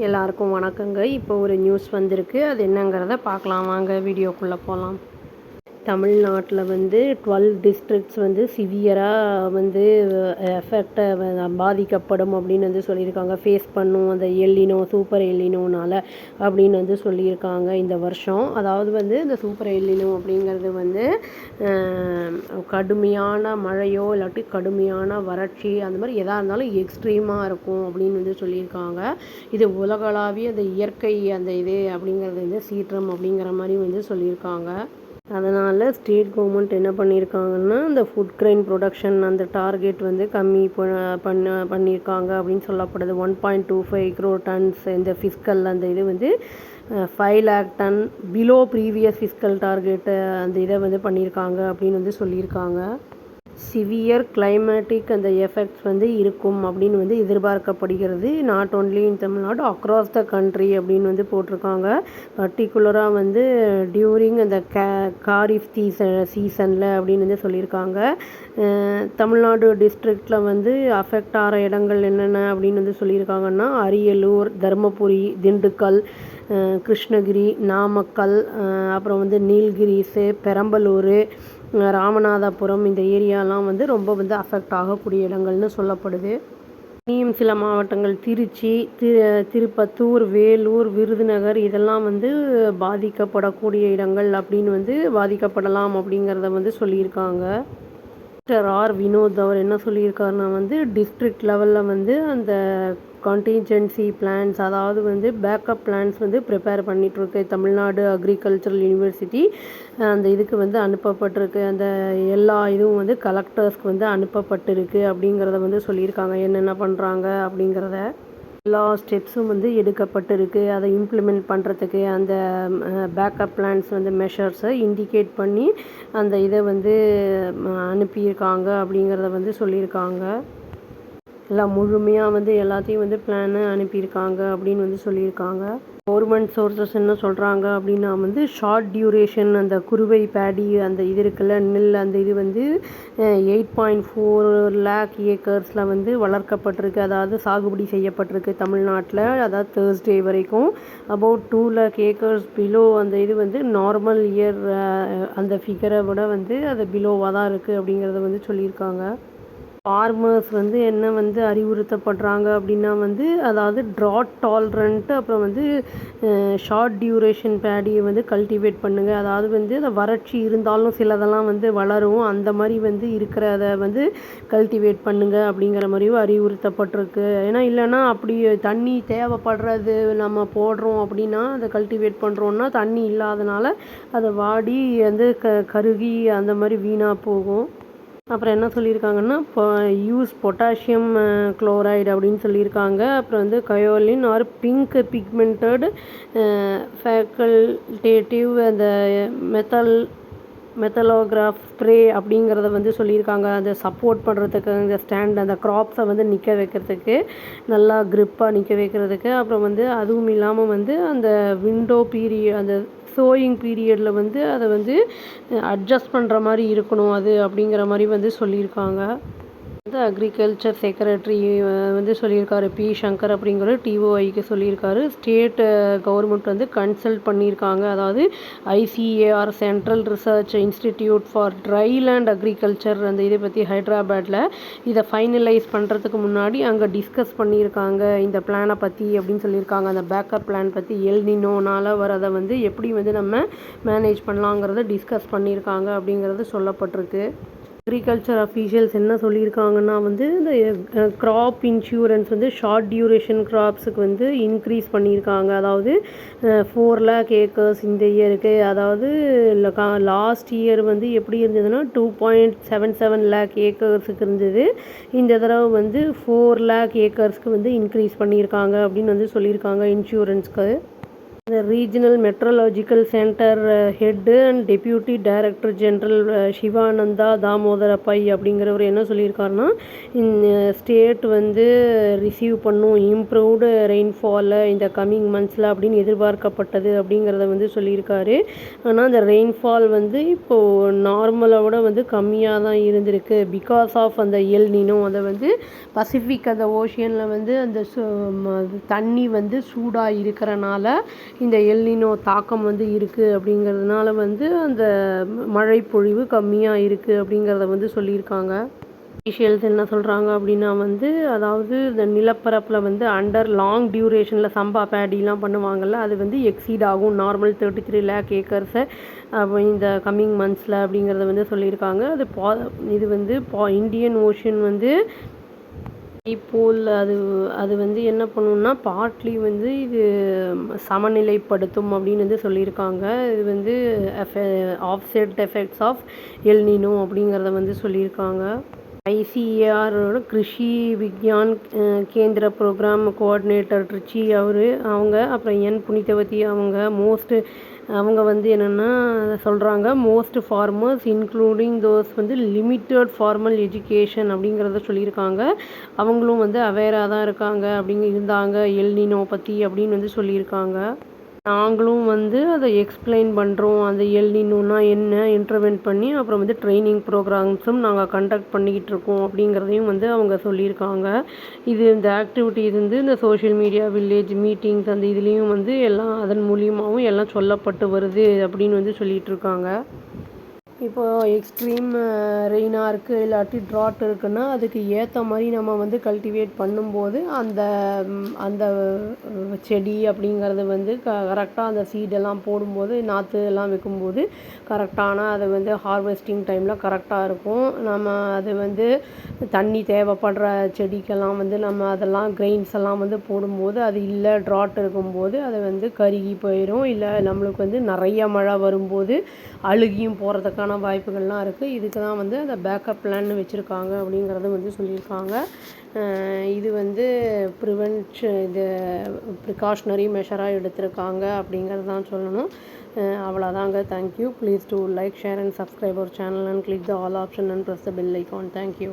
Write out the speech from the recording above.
எல்லாருக்கும் வணக்கங்க. இப்போ ஒரு நியூஸ் வந்திருக்கு. அது என்னங்கிறத பார்க்கலாம் வாங்க. வீடியோக்குள்ளே போகலாம். தமிழ்நாட்டில் வந்து 12 டிஸ்ட்ரிக்ட்ஸ் வந்து சிவியராக வந்து எஃபெக்டை பாதிக்கப்படும் அப்படின்னு வந்து சொல்லியிருக்காங்க. ஃபேஸ் பண்ணும் அந்த எல்லினோ சூப்பர் எல்லினோனால் அப்படின்னு வந்து சொல்லியிருக்காங்க இந்த வருஷம். அதாவது வந்து இந்த சூப்பர் எல்லினோ அப்படிங்கிறது வந்து கடுமையான மழையோ இல்லாட்டி கடுமையான வறட்சி அந்த மாதிரி எதாக இருந்தாலும் எக்ஸ்ட்ரீமாக இருக்கும் அப்படின்னு வந்து சொல்லியிருக்காங்க. இது உலகளாவிய அந்த இயற்கை அந்த இது அப்படிங்கிறது வந்து சீற்றம் அப்படிங்கிற மாதிரி வந்து சொல்லியிருக்காங்க. அதனால் ஸ்டேட் கவர்மெண்ட் என்ன பண்ணியிருக்காங்கன்னா அந்த ஃபுட் கிரெயின் ப்ரொடக்ஷன் அந்த டார்கெட் வந்து கம்மி பண்ணியிருக்காங்க அப்படின்னு சொல்லப்படுது. 1.25 crore tons இந்த ஃபிஸ்கல் அந்த இது வந்து 5 lakh ton below previous fiscal target அந்த இதை வந்து பண்ணியிருக்காங்க அப்படின்னு வந்து சொல்லியிருக்காங்க. சிவியர் கிளைமேட்டிக் அந்த எஃபெக்ட்ஸ் வந்து இருக்கும் அப்படின்னு வந்து எதிர்பார்க்கப்படுகிறது. Not only in Tamil Nadu across the country அப்படின்னு வந்து போட்டிருக்காங்க. பர்டிகுலராக வந்து டியூரிங் அந்த காரிஃப் சீசனில் அப்படின்னு வந்து சொல்லியிருக்காங்க. தமிழ்நாடு டிஸ்ட்ரிக்டில் வந்து அஃபெக்ட் ஆகிற இடங்கள் என்னென்ன அப்படின்னு வந்து சொல்லியிருக்காங்கன்னா அரியலூர், தருமபுரி, திண்டுக்கல், கிருஷ்ணகிரி, நாமக்கல், அப்புறம் வந்து நீலகிரிஸு, பெரம்பலூர், ராமநாதபுரம் இந்த ஏரியாலாம் வந்து ரொம்ப வந்து அஃபெக்ட் ஆகக்கூடிய இடங்கள்னு சொல்லப்படுது. இனியும் சில மாவட்டங்கள் திருச்சி, திருப்பத்தூர், வேலூர், விருதுநகர் இதெல்லாம் வந்து பாதிக்கப்படக்கூடிய இடங்கள் அப்படின்னு வந்து பாதிக்கப்படலாம் அப்படிங்கிறத வந்து சொல்லியிருக்காங்க. ஆர் வினோத் அவர் என்ன சொல்லியிருக்காருன்னா வந்து டிஸ்ட்ரிக்ட் லெவலில் வந்து அந்த கான்டிஜென்சி பிளான்ஸ் அதாவது வந்து பேக்கப் பிளான்ஸ் வந்து ப்ரிப்பேர் பண்ணிகிட்ருக்கு. தமிழ்நாடு அக்ரிகல்ச்சரல் யூனிவர்சிட்டி அந்த இதுக்கு வந்து அனுப்பப்பட்டிருக்கு. அந்த எல்லா இதுவும் வந்து கலெக்டர்ஸ்க்கு வந்து அனுப்பப்பட்டிருக்கு அப்படிங்கிறத வந்து சொல்லியிருக்காங்க. என்னென்ன பண்ணுறாங்க அப்படிங்கிறத எல்லா ஸ்டெப்ஸும் வந்து எடுக்கப்பட்டிருக்கு. அதை இம்ப்ளிமெண்ட் பண்ணுறதுக்கு அந்த பேக்கப் பிளான்ஸ் வந்து மெஷர்ஸை இண்டிகேட் பண்ணி அந்த இதை வந்து அனுப்பியிருக்காங்க அப்படிங்கிறத வந்து சொல்லியிருக்காங்க. எல்லாம் முழுமையாக வந்து எல்லாத்தையும் வந்து பிளானை அனுப்பியிருக்காங்க அப்படின்னு வந்து சொல்லியிருக்காங்க. கவர்மெண்ட் சோர்சஸ் என்ன சொல்கிறாங்க அப்படின்னா வந்து ஷார்ட் டியூரேஷன் அந்த குறுவை பேடி அந்த இது இருக்குல்ல நெல் அந்த இது வந்து 8.4 lakh ஏக்கர்ஸில் வந்து வளர்க்கப்பட்டிருக்கு. அதாவது சாகுபடி செய்யப்பட்டிருக்கு தமிழ்நாட்டில். அதாவது தேர்ஸ்டே வரைக்கும் அபவுட் 2 lakh ஏக்கர்ஸ் பிலோ அந்த இது வந்து நார்மல் இயர் அந்த ஃபிகரை விட வந்து அது பிலோவாக தான் இருக்குது அப்படிங்கிறத வந்து சொல்லியிருக்காங்க. ஃபார்மர்ஸ் வந்து என்ன வந்து அறிவுறுத்தப்படுறாங்க அப்படின்னா வந்து அதாவது ட்ராட் டாலரண்ட்டு அப்புறம் வந்து ஷார்ட் டியூரேஷன் பேடியை வந்து கல்டிவேட் பண்ணுங்கள். அதாவது வந்து அந்த வறட்சி இருந்தாலும் சிலதெல்லாம் வந்து வளரும் அந்த மாதிரி வந்து இருக்கிறத வந்து கல்டிவேட் பண்ணுங்கள் அப்படிங்கிற மாதிரியும் அறிவுறுத்தப்பட்டிருக்கு. ஏன்னா இல்லைன்னா அப்படி தண்ணி தேவைப்படுறது நம்ம போடுறோம் அப்படின்னா அதை கல்டிவேட் பண்ணுறோன்னா தண்ணி இல்லாதனால அதை வாடி வந்து கருகி அந்த மாதிரி வீணாக போகும். அப்புறம் என்ன சொல்லியிருக்காங்கன்னா யூஸ் பொட்டாசியம் குளோரைடு அப்படின்னு சொல்லியிருக்காங்க. அப்புறம் வந்து kaolin or pink pigmented facultative அந்த மெத்தலோகிராஃப் ஸ்ப்ரே அப்படிங்கிறத வந்து சொல்லியிருக்காங்க. அதை சப்போர்ட் பண்ணுறதுக்கு இந்த ஸ்டாண்ட் அந்த க்ராப்ஸை வந்து நிற்க வைக்கிறதுக்கு நல்லா க்ரிப்பாக நிற்க வைக்கிறதுக்கு. அப்புறம் வந்து அதுவும் இல்லாமல் வந்து அந்த விண்டோ பீரியட் அந்த சோயிங் பீரியடில் வந்து அதை வந்து அட்ஜஸ்ட் பண்ணுற மாதிரி இருக்கணும் அது அப்படிங்கிற மாதிரி வந்து சொல்லியிருக்காங்க. வந்து அக்ரிகல்ச்சர் செக்ரட்டரி வந்து சொல்லியிருக்காரு பி சங்கர் அப்படிங்கிற டிஓஐக்கு சொல்லியிருக்காரு. ஸ்டேட் கவர்மெண்ட் வந்து கன்சல்ட் பண்ணியிருக்காங்க. அதாவது ICAR central research institute for dryland agriculture அந்த இதை பற்றி ஹைதராபாத்தில் இதை ஃபைனலைஸ் பண்ணுறதுக்கு முன்னாடி அங்கே டிஸ்கஸ் பண்ணியிருக்காங்க இந்த பிளானை பற்றி அப்படின்னு சொல்லியிருக்காங்க. அந்த பேக்கப் பிளான் பற்றி எல்னினோனால் வரதை வந்து எப்படி வந்து நம்ம மேனேஜ் பண்ணலாங்கிறத டிஸ்கஸ் பண்ணியிருக்காங்க அப்படிங்கிறது சொல்லப்பட்டிருக்கு. அக்ரிகல்ச்சர் அஃபீஷியல்ஸ் என்ன சொல்லியிருக்காங்கன்னா வந்து இந்த க்ராப் இன்சூரன்ஸ் வந்து ஷார்ட் டியூரேஷன் க்ராப்ஸுக்கு வந்து இன்க்ரீஸ் பண்ணியிருக்காங்க. அதாவது 4 lakh ஏக்கர்ஸ் இந்த இயருக்கு. அதாவது லாஸ்ட் இயர் வந்து எப்படி இருந்ததுன்னா 2.77 lakh ஏக்கர்ஸுக்கு இருந்தது. இந்த தடவை வந்து 4 lakh ஏக்கர்ஸ்க்கு வந்து இன்க்ரீஸ் பண்ணியிருக்காங்க அப்படின்னு வந்து சொல்லியிருக்காங்க இன்சூரன்ஸ்க்கு. The Regional Meteorological Center Head and Deputy Director General Sivananda Damodara Pai அப்படிங்கிறவர் என்ன சொல்லியிருக்காருன்னா, இந்த ஸ்டேட் வந்து ரிசீவ் பண்ணும் இம்ப்ரூவ்டு ரெயின்ஃபாலை இந்த கம்மிங் மந்த்ஸில் அப்படின்னு எதிர்பார்க்கப்பட்டது அப்படிங்கிறத வந்து சொல்லியிருக்காரு. ஆனால் அந்த ரெயின்ஃபால் வந்து இப்போது நார்மலை விட வந்து கம்மியாக தான் இருந்திருக்கு. பிகாஸ் ஆஃப் அந்த எல் நினோ அதை வந்து பசிபிக் அந்த ஓஷியனில் வந்து அந்த தண்ணி வந்து சூடாக இருக்கிறனால இந்த எல் நினோ தாக்கம் வந்து இருக்குது அப்படிங்கிறதுனால வந்து அந்த மழை பொழிவு கம்மியாக இருக்குது அப்படிங்கிறத வந்து சொல்லியிருக்காங்க. அஃபிஷியல்ஸ் என்ன சொல்கிறாங்க அப்படின்னா வந்து, அதாவது இந்த நிலப்பரப்பில் வந்து அண்டர் லாங் டியூரேஷனில் சம்பா பேடிலாம் பண்ணுவாங்கள்ல, அது வந்து எக்ஸீட் ஆகும் நார்மல் 33 lakh ஏக்கர்ஸை இந்த கம்மிங் மந்த்ஸில் அப்படிங்கிறத வந்து சொல்லியிருக்காங்க. இது வந்து இந்தியன் ஓஷன் வந்து போல் அது வந்து என்ன பண்ணுன்னா பார்ட்லி வந்து இது சமநிலைப்படுத்தும் அப்படின்னு வந்து சொல்லியிருக்காங்க. இது வந்து offset effects of El Nino அப்படிங்கிறத வந்து சொல்லியிருக்காங்க. ஐசிஏஆரோட கிருஷி விக்யான் கேந்திர ப்ரோக்ராம் கோஆர்டினேட்டர் ட்ரிச்சி அவங்க அப்புறம் என் புனிதவதி அவங்க வந்து என்னென்னா சொல்கிறாங்க, மோஸ்ட் ஃபார்மர்ஸ் இன்க்ளூடிங் தோஸ் வந்து லிமிட்டட் ஃபார்மல் எஜுகேஷன் அப்படிங்கிறத சொல்லியிருக்காங்க. அவங்களும் வந்து அவேராக தான் இருந்தாங்க எல் நினோ பற்றி அப்படின்னு வந்து சொல்லியிருக்காங்க. நாங்களும் வந்து அதை எக்ஸ்பிளைன் பண்ணுறோம், அந்த எல் நினோனா என்ன இன்டர்வென்ட் பண்ணி அப்புறம் வந்து ட்ரைனிங் ப்ரோக்ராம்ஸும் நாங்கள் கண்டக்ட் பண்ணிக்கிட்டு இருக்கோம் அப்படிங்கிறதையும் வந்து அவங்க சொல்லியிருக்காங்க. இந்த ஆக்டிவிட்டீஸ் வந்து இந்த சோஷியல் மீடியா வில்லேஜ் மீட்டிங்ஸ் அந்த இதுலேயும் வந்து எல்லாம் அதன் மூலியமாகவும் எல்லாம் சொல்லப்பட்டு வருது அப்படின்னு வந்து சொல்லிகிட்டு இருக்காங்க. இப்போது எக்ஸ்ட்ரீம் ரெயினாக இருக்குது இல்லாட்டி ட்ராட் இருக்குன்னா அதுக்கு ஏற்ற மாதிரி நம்ம வந்து கல்டிவேட் பண்ணும்போது அந்த செடி அப்படிங்கிறது வந்து கரெக்டாக அந்த சீடெல்லாம் போடும்போது நாற்று எல்லாம் வைக்கும்போது கரெக்டான அது வந்து ஹார்வெஸ்டிங் டைமில் கரெக்டாக இருக்கும். நம்ம அது வந்து தண்ணி தேவைப்படுற செடிக்கெல்லாம் வந்து நம்ம அதெல்லாம் கிரெயின்ஸ் எல்லாம் வந்து போடும்போது அது இல்லை ட்ராட் இருக்கும்போது அது வந்து கருகி போயிடும். இல்லை நம்மளுக்கு வந்து நிறைய மழை வரும்போது அழுகியும் போகிறதுக்கான வாய்ப்புகள்லாம் இருக்குது. இதுக்கு தான் வந்து அந்த பேக்கப் பிளான் வச்சுருக்காங்க அப்படிங்கிறத வந்து சொல்லியிருக்காங்க. இது வந்து இது ப்ரிகாஷ்னரி மெஷராக எடுத்திருக்காங்க அப்படிங்கிறது தான் சொல்லணும். அவ்வளோதாங்க. Thank you. Please do like, share and subscribe our channel and click the all option and press the bell icon. Thank you.